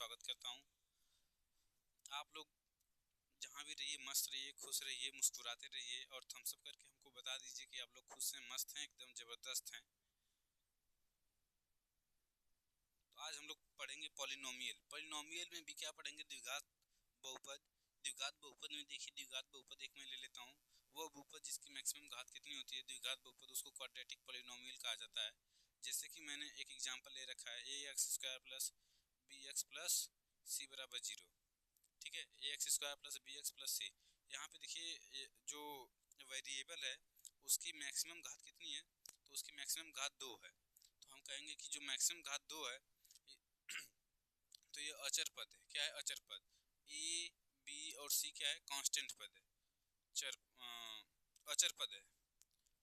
स्वागत करता हूँ। आप लोग जहाँ भी रहिए मस्त रहिए, खुश रहिए, मुस्कुराते रहिए और थम्स अप करके हमको बता दीजिए कि आप लोग खुश हैं, मस्त हैं, एकदम ज़बरदस्त हैं। तो आज हम लोग पढ़ेंगे पॉलिनोमियल। पॉलिनोमियल में भी क्या पढ़ेंगे? द्विघात बहुपद। द्विघात बहुपद में देखिए, द्विघात बहुपद एक मैं ले लेता हूँ। वो बहुपद जिसकी मैक्सिमम घात कितनी होती है, द्विघात बहुपद, उसको क्वाड्रेटिक पॉलिनोमियल कहा जाता है। जैसे कि मैंने एक एग्जाम्पल ले रखा है, A X square plus B X plus C बराबर 0। ठीक है, A X square plus B X plus C. यहाँ पे देखिए जो वेरिएबल है उसकी मैक्सिमम घात कितनी है, तो उसकी मैक्सिमम घात 2 है। तो हम कहेंगे कि जो मैक्सिमम घात 2 है तो ये अचर पद है। क्या है? अचर पद। ए बी और सी क्या है? कांस्टेंट पद है, चर अचर पद है।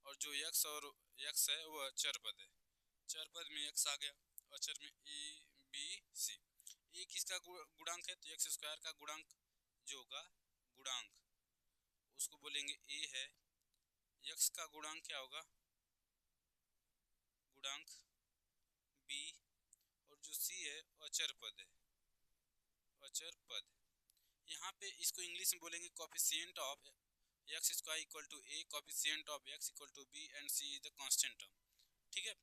और जो यक्स और यक्स है वो चर पद है। चर पद में यक्स आ गया, अचर में ए बी सी। ए किसका गुणांक है? तो एक्स स्क्वायर का गुणांक जो होगा, गुणांक उसको बोलेंगे ए है। यक्स का गुणांक क्या होगा? गुणांक बी। और जो सी है अचर पद है, अचर पद। यहाँ पे इसको इंग्लिश में बोलेंगे coefficient of x square equal to a, coefficient of x equal to b and c is the constant term. ठीक है,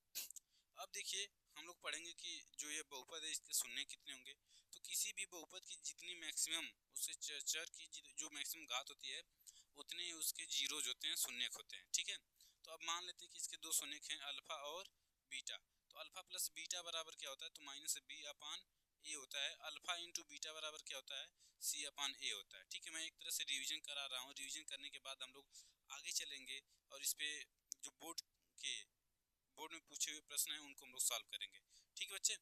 अब देखिए हम लोग पढ़ेंगे कि जो ये बहुपद है इसके शून्य कितने होंगे। तो किसी भी बहुपद की जितनी मैक्सिमम उसके चर की जो मैक्सिमम घात होती है उतने उसके जीरोज होते हैं, शून्यक होते हैं। ठीक है, तो अब मान लेते हैं कि इसके दो शून्यक हैं, अल्फा और बीटा। तो अल्फा प्लस बीटा बराबर क्या होता है? तो माइनस बी अपान ए होता है। अल्फा इंटू बीटा बराबर क्या होता है? सी अपान ए होता है। ठीक है, मैं एक तरह से रिवीजन करा रहा हूँ। रिवीजन करने के बाद हम लोग आगे चलेंगे और इस पे जो बोर्ड में पूछे हुए प्रश्न हैं उनको हम लोग सॉल्व करेंगे। ठीक है बच्चे,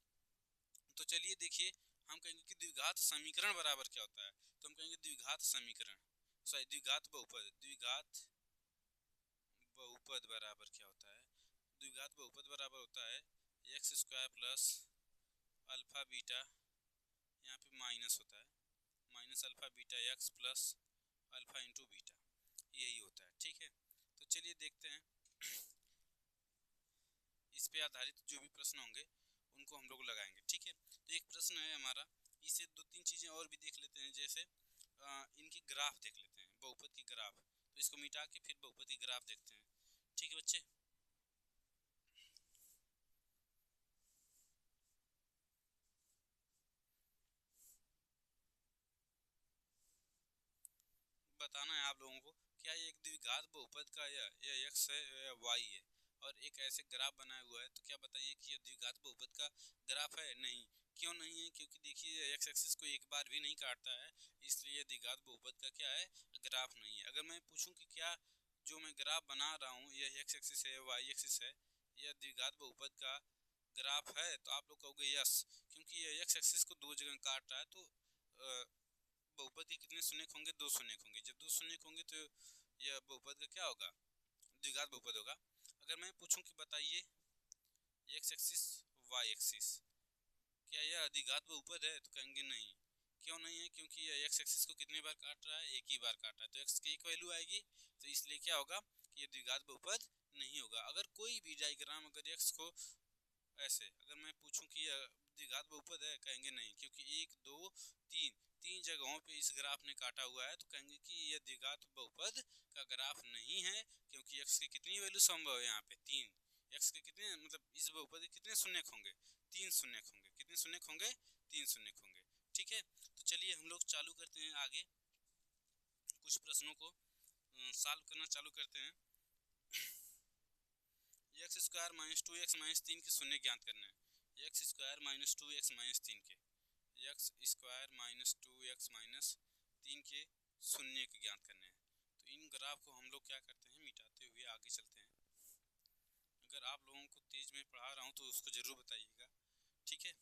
तो चलिए देखिए, हम कहेंगे कि द्विघात समीकरण बराबर क्या होता है। तो हम कहेंगे द्विघात समीकरण, सॉरी द्विघात बहुपद। द्विघात बहुपद बराबर क्या होता है? द्विघात बहुपद बराबर होता है x square plus alpha beta, यहाँ पे माइनस होता है, minus alpha beta x plus alpha into beta, यही होता है। ठीक है, तो चलिए देखते हैं इस पे आधारित जो भी प्रश्न होंगे उनको हम लोग लगाएंगे। ठीक है, तो एक प्रश्न है हमारा, इससे दो तीन चीज़ें और भी देख लेते हैं। जैसे इनकी ग्राफ देख लेते हैं, बहुपद की ग्राफ। तो इसको मिटा के फिर बहुपद की ग्राफ देखते हैं। ठीक है बच्चे, बताना है आप लोगों को क्या ये एक द्विघात बहुपद का या एक्स है या वाई है और एक ऐसे ग्राफ बनाया हुआ है। तो क्या बताइए कि ये द्विघात बहुपद का ग्राफ है? नहीं। क्यों नहीं है? क्योंकि देखिए एक्स एक्सिस को एक बार भी नहीं काटता है, इसलिए द्विघात बहुपद का क्या है? ग्राफ नहीं है। अगर मैं पूछूं कि क्या जो मैं ग्राफ बना रहा हूँ यह एक्स एक्सिस है, वाई एक्सिस है, यह द्विघात बहुपद का ग्राफ है, तो आप लोग कहोगे यस, क्योंकि ये एक्स एक्सिस को दो जगह काट रहा है। तो बहुपद के कितने शून्यक होंगे? दो शून्यक होंगे। जब दो शून्यक होंगे तो यह बहुपद का क्या होगा? द्विघात बहुपद होगा। अगर मैं पूछूं कि बताइए एक्स एक्सिस वाई एक्सिस, क्या यह द्विघात बहुपद है? तो कहेंगे नहीं। क्यों नहीं है? क्योंकि यह एक्स एक्सिस को कितने बार काट रहा है? एक ही बार काट रहा है। तो एक्स की एक वैल्यू आएगी, तो इसलिए क्या होगा कि यह द्विघात बहुपद नहीं होगा। अगर कोई भी डायग्राम अगर एक्स को ऐसे अगर मैं पूछूं कि यह द्विघात बहुपद है, कहेंगे नहीं, क्योंकि एक दो तीन जगहों पे इस ग्राफ ने काटा हुआ है। तो कहेंगे कि यह द्विघात बहुपद का ग्राफ नहीं है, क्योंकि एक्स की कितनी वैल्यू संभव है? यहाँ पे तीन। एक्स के कितने मतलब इस बहुपद के कितने शून्यक होंगे? तीन शून्यक होंगे। कितने शून्यक होंगे? तीन शून्यक होंगे। ठीक है, तो चलिए हम लोग चालू करते हैं आगे, कुछ प्रश्नों को सॉल्व करना चालू करते हैं। X square minus two x minus तीन के शून्य ज्ञात करने हैं। X square minus two x minus तीन के, x square minus two x minus तीन के शून्य के ज्ञात करने हैं। तो इन ग्राफ को हम लोग क्या करते हैं? मिटाते हुए आगे चलते हैं। अगर आप लोगों को तेज में पढ़ा रहा हूँ तो उसको जरूर बताइएगा। ठीक है,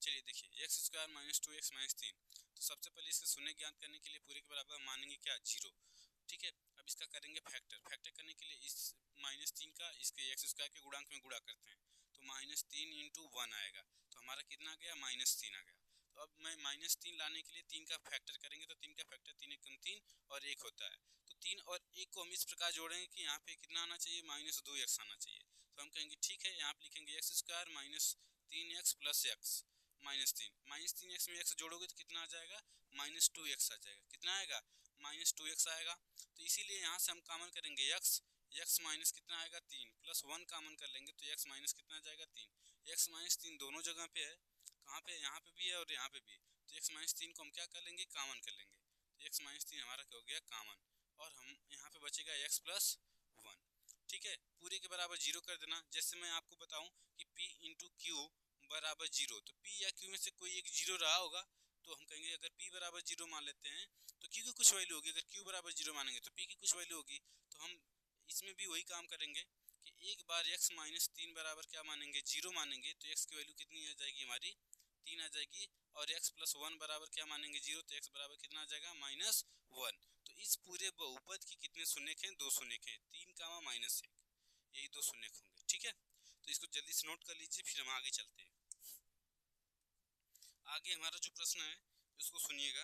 चलिए देखिए, x square minus two x minus तीन। तो सबसे पहले इसके शून्य ज्ञात करने के लिए पूरे के बराबर मानेंगे क्या? जीरो। ठीक है, अब इसका करेंगे फैक्टर। फैक्टर करने के लिए इस माइनस तीन का इसके एक्स स्क्वायर के गुणांक में गुणा करते हैं, तो माइनस तीन इंटू वन आएगा। तो हमारा कितना आ गया? माइनस तीन आ गया। तो अब मैं माइनस तीन लाने के लिए तीन का फैक्टर करेंगे, तो तीन का फैक्टर तीन एकम तीन और एक होता है। तो तीन और एक को हम इस प्रकार जोड़ेंगे कि यहाँ पे कितना आना चाहिए? माइनस दो एक्स आना चाहिए। तो हम कहेंगे ठीक है, यहाँ पे लिखेंगे x square minus 3x plus x -3 x में एक्स जोड़ोगे तो कितना आ जाएगा, -2x आ जाएगा। कितना आएगा, -2x आएगा। तो इसीलिए यहाँ से हम कॉमन करेंगे x माइनस कितना आएगा 3 प्लस 1 कॉमन कर लेंगे तो x माइनस कितना आ जाएगा 3। x माइनस 3 दोनों जगह पे है, कहाँ पे, यहाँ पे भी है और यहाँ पे भी है। तो x माइनस 3 को हम क्या कर लेंगे, कॉमन कर लेंगे। तो x माइनस 3 हमारा क्या हो गया, कॉमन। और हम यहाँ पे बचेगा x प्लस 1। ठीक है, पूरे के बराबर 0 कर देना। जैसे मैं आपको बताऊं कि p इंटू क्यू बराबर 0, तो p या q में से कोई एक 0 रहा होगा तो हम कहेंगे अगर p बराबर 0 मान लेते हैं तो q की कुछ वैल्यू होगी, अगर q बराबर 0 मानेंगे तो p की कुछ वैल्यू होगी। तो हम इसमें भी वही काम करेंगे कि एक बार x माइनस 3 बराबर क्या मानेंगे, 0 मानेंगे तो x की वैल्यू कितनी आ जाएगी, हमारी 3 आ जाएगी। और x प्लस 1 बराबर क्या मानेंगे 0, तो x बराबर कितना आ जाएगा, -1। तो इस पूरे बहुपद की कितने शून्यक हैं, 2 शून्यक हैं, 3 कामा -1, यही 2 शून्यक होंगे। ठीक है, तो इसको जल्दी से नोट कर लीजिए, फिर हम आगे चलते हैं। आगे हमारा जो प्रश्न है उसको सुनिएगा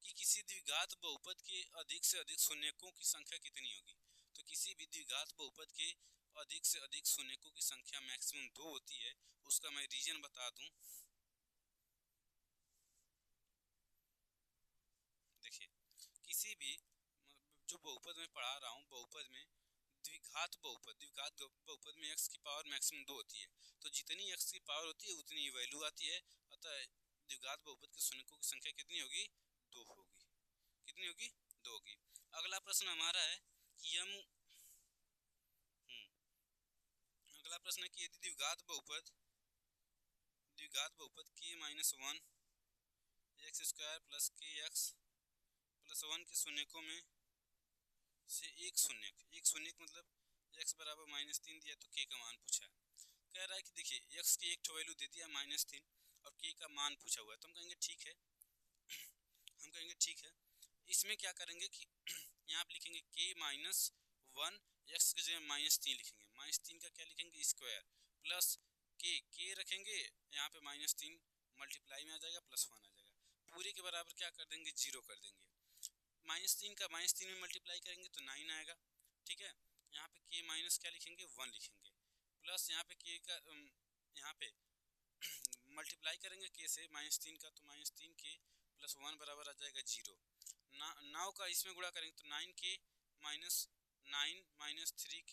कि किसी द्विघात बहुपद के अधिक से अधिक शून्यकों की संख्या कितनी होगी। तो किसी भी द्विघात बहुपद के अधिक से अधिक शून्यकों की संख्या मैक्सिमम 2 होती है। उसका मैं रीजन बता दूं, देखिए किसी भी जो बहुपद में पढ़ा रहा हूँ, बहुपद में द्विघात बहुपद में x की पावर मैक्सिमम 2 होती है। तो जितनी x की पावर होती है उतनी ही वैल्यू आती है। अतः द्विघात बहुपद के शून्यकों की संख्या कितनी होगी, 2 होगी। कितनी होगी, 2 होगी। अगला प्रश्न हमारा है कि अगला प्रश्न है कि यदि द्विघात बहुपद k minus 1 x square plus के एक्स प्लस 1 के शून्यकों में से एक शून्यक मतलब x बराबर -3 दिया तो k का मान पूछा है। कह रहा है कि देखिए x की एक वैल्यू दे दिया -3 और k का मान पूछा हुआ है। तो हम कहेंगे ठीक है, इसमें क्या करेंगे कि यहाँ पे लिखेंगे k माइनस 1, एक्स की जगह -3 लिखेंगे, -3 का क्या लिखेंगे, स्क्वायर, प्लस k रखेंगे यहाँ पे -3 मल्टीप्लाई में आ जाएगा, +1 आ जाएगा। पूरे के बराबर क्या कर देंगे, 0 कर देंगे। -3 का -3 में मल्टीप्लाई करेंगे तो 9 आएगा। ठीक है, यहाँ पे k माइनस क्या लिखेंगे, 1 लिखेंगे, प्लस यहाँ पे k का यहाँ पे मल्टीप्लाई करेंगे k से -3 का, तो -3 k प्लस 1 बराबर आ जाएगा 0। 9 का इसमें गुणा करेंगे तो 9k minus 9 minus 3k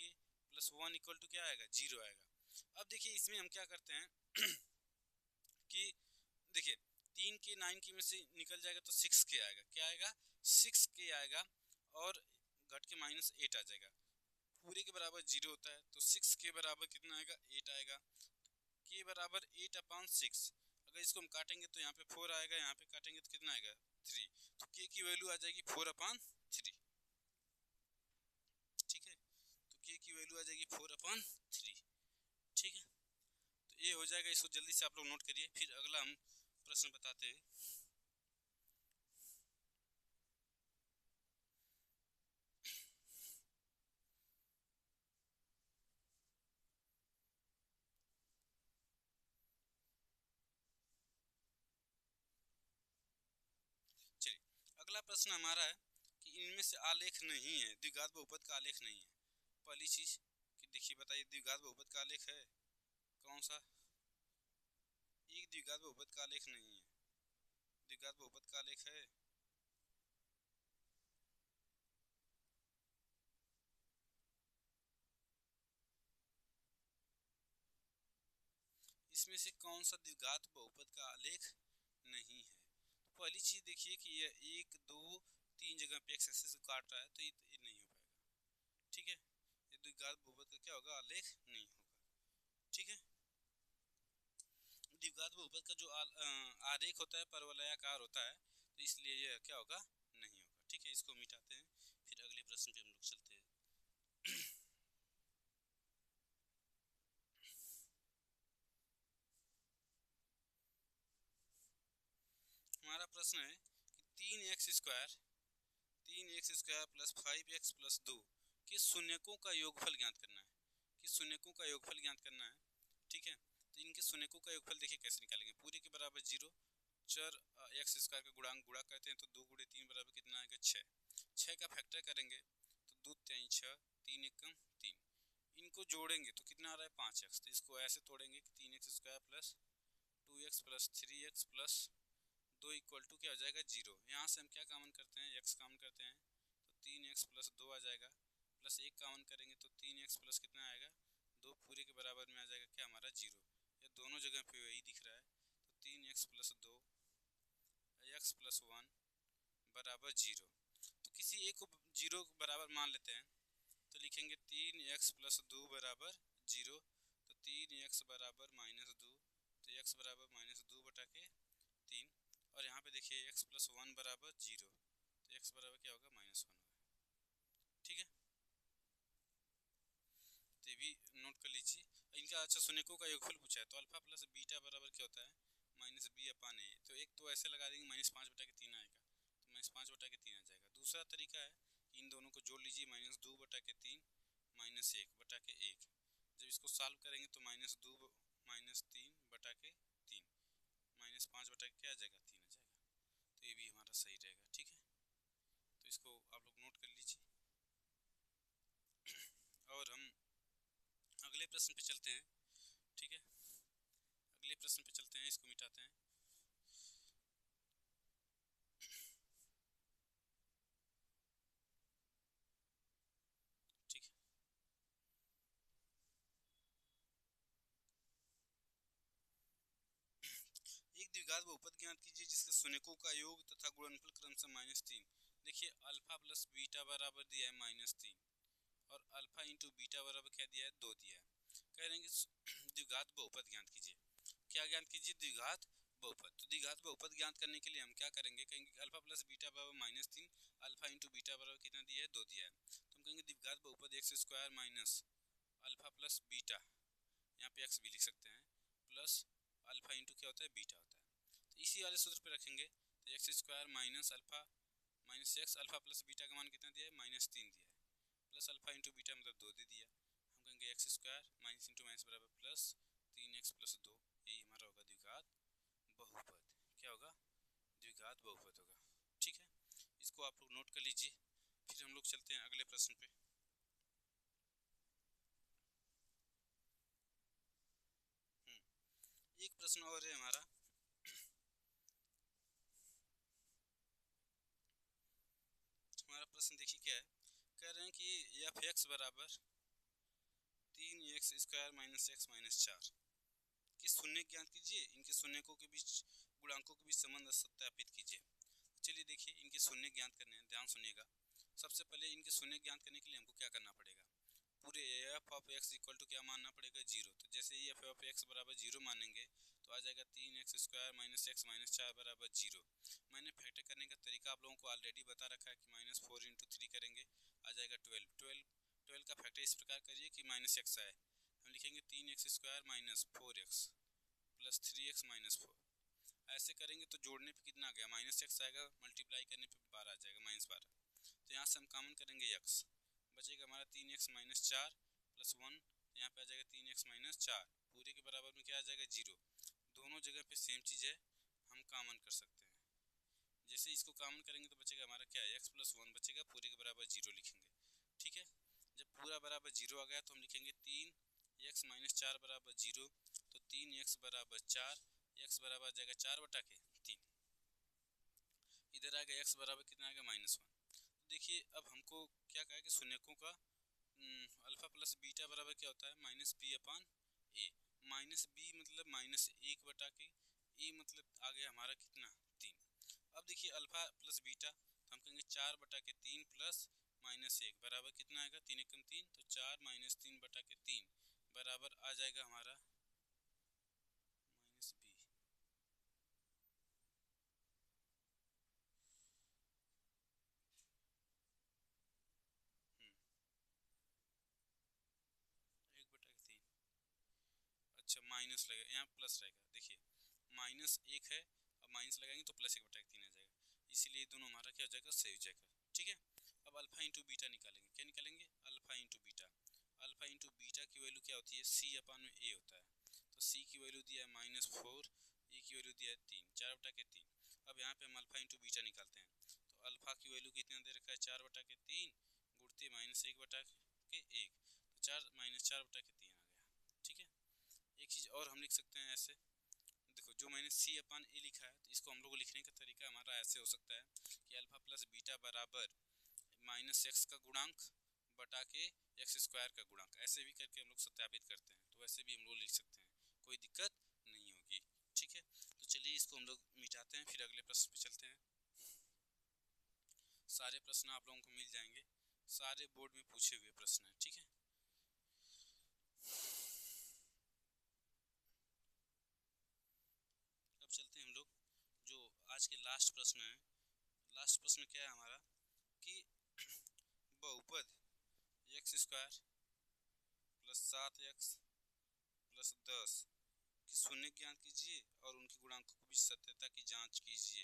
plus 1 equal to क्या आएगा, 0 आएगा। अब देखिए इसमें हम क्या करते हैं कि देखिए 3k 9k में से निकल जाएगा तो 6k आएगा। क्या आएगा, 6k आएगा और घट के -8 आ जाएगा। पूरे के बराबर 0 होता है तो 6k बराबर कितना आएगा, 8 आएगा। k बराबर 8/6। अगर इसको हम काटेंगे तो यहाँ पे 4 आएगा, यहाँ पे काटेंगे तो कितना आएगा, 3। तो k की वैल्यू आ जाएगी 4/3। ठीक है, तो k की वैल्यू आ जाएगी 4/3। ठीक है, तो ये हो जाएगा। इसको जल्दी से आप लोग नोट करिए, फिर अगला हम प्रश्न बताते हैं। चलिए अगला प्रश्न हमारा है कि इनमें से आलेख नहीं है, द्विघात बहुपद का आलेख नहीं है। पहली चीज कि देखिए बताइए द्विघात बहुपद का आलेख है कौन सा, एक द्विघात बहुपद का आलेख नहीं है। द्विघात बहुपद का आलेख है, इसमें से कौन सा द्विघात बहुपद का आलेख नहीं है। तो पहली चीज देखिए कि ये 1 2 3 जगह पे एक्स एक्सिस को काट रहा है तो ये नहीं हो पाएगा। ठीक है, ये द्विघात बहुपद का क्या होगा, आलेख नहीं होगा। ठीक है, द्विघात बहुपद का जो आरेख होता है परवलयाकार होता है, तो इसलिए यह क्या होगा, नहीं होगा। ठीक है, इसको मिटाते हैं, फिर अगले प्रश्न पे हम लोग चलते हैं। हमारा प्रश्न है कि 3x square plus 5x plus 2 के शून्यकों का योगफल ज्ञात करना है। ठीक है, तो इनके शून्यकों का योगफल देखिए कैसे निकालेंगे। पूरे के बराबर 0, चर x स्क्वायर का गुणांक गुणा करते हैं तो 2 गुणे 3 बराबर कितना आएगा, 6। 6 का फैक्टर करेंगे तो 2 3 6, 3 1 3। इनको जोड़ेंगे तो कितना आ रहा है 5x, तो इसको ऐसे तोड़ेंगे कि 3x² plus 2x plus 3x plus 2 equal to क्या हो जाएगा 0। यहाँ से हम क्या कॉमन करते हैं, x कॉमन करते हैं तो 3x प्लस 2 आ जाएगा, प्लस 1 कॉमन करेंगे तो 3x प्लस कितना आएगा 2 पूरे के बराबर में आ जाएगा क्या हमारा 0। ये दोनों जगह पे वही दिख रहा है, तो 3x प्लस 2 x प्लस 1 बराबर 0। तो किसी एक को 0 बराबर मान लेते हैं, तो लिखेंगे 3x प्लस 2 बराबर 0, तो 3x बराबर -2, तो x बराबर -2 बटा के 3, और यहाँ पे देखिए x प्लस 1 बराबर 0, तो x बराबर क्या होगा -1 होगा। ठीक है, तो ये भी नोट कर लीजिए इनका। अच्छा, सुनेको का योगफल पूछा है, तो अल्फा प्लस बीटा बराबर क्या होता है -b/a। तो एक तो ऐसे लगा देंगे -5 बटा के 3 आएगा, तो -5 बटा के 3 आ जाएगा। दूसरा तरीका है कि इन दोनों को जोड़ लीजिए, -2 बटा के 3 -1 बटा के 1। जब इसको सॉल्व करेंगे तो -2 -3 बटा के 3 -5 बटा के क्या आ जाएगा 3 आ जाएगा। तो ये भी हमारा सही रहेगा। ठीक है, तो इसको आप लोग नोट कर लीजिए। और हम अगले प्रश्न पे चलते हैं। ठीक है, अगले प्रश्न पे चलते हैं, इसको मिटाते हैं। ठीक है, एक द्विघात बहुपद ज्ञात कीजिए जिसके शून्यकों का योग तथा गुणनफल क्रमशः -3। देखिए अल्फा प्लस बीटा बराबर दिया है -3, और अल्फा इंटू बीटा बराबर क्या दिया है 2 दिया है। कह रहे हैं कि द्विघात बहुपद ज्ञात कीजिए। क्या ज्ञात कीजिए, द्विघात बहुपद। तो द्विघात बहुपद ज्ञात करने के लिए हम क्या करेंगे, कहेंगे अल्फा प्लस बीटा बराबर -3, अल्फा इंटू बीटा बराबर कितना दिया है 2 दिया है, तो हम कहेंगे द्विघात बहुपद x² minus alpha plus beta, यहाँ पे x भी लिख सकते हैं, प्लस अल्फा इंटू क्या होता है बीटा होता है। तो इसी वाले सूत्र पे रखेंगे, तो x² minus alpha minus x, alpha plus beta का मान कितना दिया है -3 दिया है, प्लस अल्फा इंटू बीटा मतलब 2 दे दिया। हम कहेंगे x² माइनस इंटू माइनस बराबर प्लस 3x प्लस 2, यही हमारा होगा द्विघात बहुपद। क्या होगा, द्विघात बहुपद होगा। ठीक है, इसको आप लोग नोट कर लीजिए। फिर हम लोग चलते हैं अगले प्रश्न पे। एक प्रश्न और है हमारा, हमारा प्रश्न देखिए क्या है। कह रहे हैं कि एफ एक्स बराबर 3x² माइनस x माइनस 4 के शून्य ज्ञात कीजिए, इनके शून्यकों के बीच गुणांकों के बीच संबंध सत्यापित कीजिए। तो चलिए देखिए, इनके शून्य ज्ञात करने हैं, ध्यान सुनिएगा। सबसे पहले इनके शून्य ज्ञात करने के लिए हमको क्या करना पड़ेगा, पूरे f of x equal to क्या मानना पड़ेगा 0। तो जैसे ही एफ ऑफ एक्स बराबर 0 मानेंगे तो आ जाएगा 3x² माइनस x माइनस 4 बराबर 0। मैंने फैक्टर करने का तरीका आप लोगों को ऑलरेडी बता रखा है कि -4 इंटू 3 करेंगे आ जाएगा 12 का फैक्टर इस प्रकार करिए कि -x आए। हम लिखेंगे 3x² minus 4x plus 3x minus 4। ऐसे करेंगे तो जोड़ने पे कितना आ गया -x आएगा, मल्टीप्लाई करने पे 12 आ जाएगा -12। तो यहाँ से हम कॉमन करेंगे x, बचेगा हमारा 3x माइनस 4 प्लस 1, यहाँ पे आ जाएगा 3x माइनस 4, पूरे के बराबर में क्या आ जाएगा 0। दोनों जगह पे सेम चीज़ है, हम कॉमन कर सकते हैं। जैसे इसको कॉमन करेंगे तो बचेगा हमारा क्या है x प्लस 1 बचेगा, पूरे के बराबर 0 लिखेंगे। ठीक है, जब पूरा बराबर 0 आ गया तो हम लिखेंगे 3x माइनस 4 बराबर 0, तो 3x बराबर 4, x बराबर आ जाएगा 4 बटा के 3, इधर आ गया x बराबर कितना आ गया -1। देखिए अब हमको क्या कहा कि शून्यकों का अल्फा प्लस बीटा बराबर क्या होता है -b/a। -b मतलब -1 बटा के a मतलब आ गया हमारा कितना 3। अब देखिए अल्फा प्लस बीटा, तो हम कहेंगे 4 बटा के 3 प्लस -1 बराबर कितना आएगा 3 एकम 3, तो 4 माइनस 3 बटा के 3 बराबर आ जाएगा हमारा -b। एक बटा के 3, अच्छा माइनस लगेगा यहाँ प्लस रहेगा। देखिए -1 है, अब माइनस लगाएंगे तो +1 बटा के 3 आ जाएगा, इसीलिए दोनों हमारा क्या हो जाएगा सही हो जाएगा। ठीक है, अब अल्फा इंटू बीटा निकालेंगे। क्या निकालेंगे, alpha into beta. Alpha into beta की वैल्यू क्या होती है c/a होता है, तो c की वैल्यू दिया है -4, a की वैल्यू दिया है 3, 4 बटा के 3। अब यहाँ पे हम अल्फा इंटू बीटा निकालते हैं, तो अल्फा की वैल्यू कितना दे रखा है 4 बटा के 3 गुणते -1 बटा के 1, तो 4 -4/3 आ गया। ठीक है, एक चीज़ और हम लिख सकते हैं ऐसे, देखो जो मैंने c अपन a लिखा है, तो इसको हम लोग को लिखने का तरीका हमारा ऐसे हो सकता है कि अल्फा प्लस बीटा बराबर -x का गुणांक बटा के x² का गुणांक, ऐसे भी करके हम लोग सत्यापित करते हैं, तो वैसे भी हम लोग लिख सकते हैं, कोई दिक्कत नहीं होगी। ठीक है, तो चलिए इसको हम लोग मिटाते हैं, फिर अगले प्रश्न पे चलते हैं। सारे प्रश्न आप लोगों को मिल जाएंगे, सारे बोर्ड में पूछे हुए प्रश्न हैं। ठीक है, अब चलते हैं हम लोग जो आज के लास्ट प्रश्न है। लास्ट प्रश्न क्या है हमारा कि बहुपद x² + 7x + 10 की शून्य ज्ञात कीजिए और उनके गुणांकों की सत्यता की जांच कीजिए।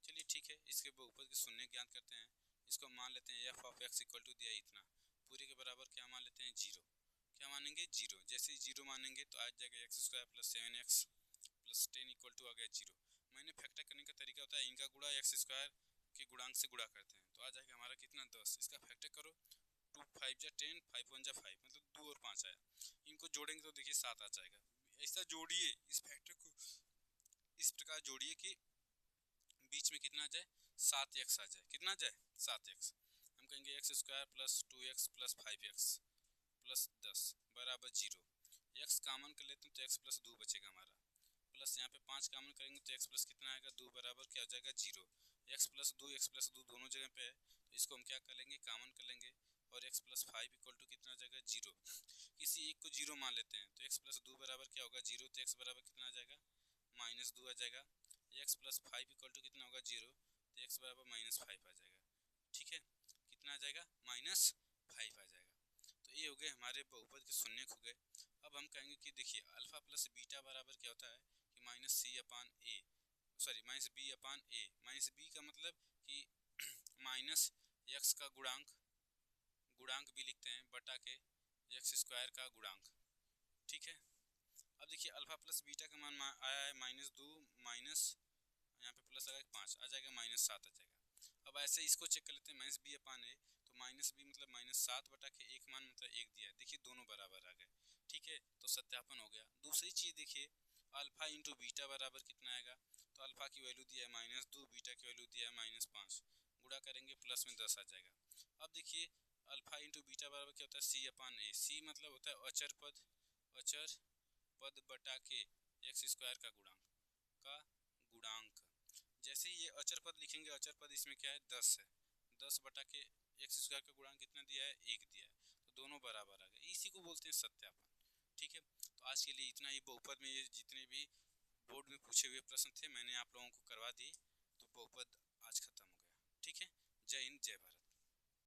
चलिए ठीक है, इसके बहुपद के शून्य ज्ञात करते हैं। इसको मान लेते हैं f(x) = दिया इतना, पूरे के बराबर क्या मान लेते हैं 0। क्या मानेंगे 0, जैसे ही 0 मानेंगे तो आ जाएगा x² + 7x + 10 = आ गया 0। मैंने फैक्टर करने का तरीका होता है इनका गुणा x² के गुणांक से गुणा करते हैं, तो आ जाएगा हमारा कितना 10। इसका फैक्टर करो, 2 5 जा 10, 5 1 जा 5, मतलब 2 और 5 आया। इनको जोड़ेंगे तो देखिए 7 आ जाएगा। ऐसा जोड़िए, इस फैक्टर को इस प्रकार जोड़िए कि बीच में कितना आ जाए 7x आ जाए। कितना आ जाए 7x। हम कहेंगे x² + 2x + 5x + 10 बराबर 0। x कॉमन कर लेते हैं तो x + 2 बचेगा हमारा, प्लस यहाँ पे 5 कॉमन करेंगे तो x प्लस कितना आएगा 2 बराबर क्या हो जाएगा 0। x + 2 दोनों जगह पे है, तो इसको हम क्या कर लेंगे कॉमन कर लेंगे, और x + 5 = कितना आ जाएगा 0। किसी एक को 0 मान लेते हैं तो x + 2 बराबर क्या होगा 0, तो x बराबर कितना आ जाएगा -2 आ जाएगा। x + 5 = कितना होगा 0, तो x बराबर -5 आ जाएगा। ठीक है, कितना आ जाएगा -5 आ जाएगा। तो ये हो गए हमारे बहुपद के शून्य हो गए। अब हम कहेंगे कि देखिए अल्फा प्लस बीटा बराबर क्या होता है कि -b/a, -b का मतलब कि -x का गुणांक भी लिखते हैं बटा के x² का गुणांक। ठीक है, अब देखिए अल्फा प्लस बीटा का मान आया है -2 माइनस यहाँ पे प्लस लगा 5 आ जाएगा -7 आ जाएगा। अब ऐसे इसको चेक कर लेते हैं -b/a, तो -b मतलब -7 बटा के 1 मान मतलब 1 दिया है। देखिए दोनों बराबर आ गए। ठीक है, तो सत्यापन हो गया। दूसरी चीज़ देखिए अल्फा इंटू बीटा बराबर कितना आएगा, तो अल्फा की वैल्यू दिया है -2, बीटा की वैल्यू दिया है -5, गुणा करेंगे प्लस में 10 आ जाएगा। अब देखिए अल्फा इंटू बीटा बराबर क्या होता है c/a, c मतलब होता है अचर पद बटा के x² का गुणांक। जैसे ही ये अचर पद लिखेंगे, अचर पद इसमें क्या है 10 है, 10 बटा के x² का गुणांक कितना दिया है 1 दिया है, तो दोनों बराबर आ गए। इसी को बोलते हैं सत्यापन। ठीक है, तो आज के लिए इतना ही। बहुपद में ये जितने भी बोर्ड में पूछे हुए प्रश्न थे मैंने आप लोगों को करवा दिए। तो बहुपद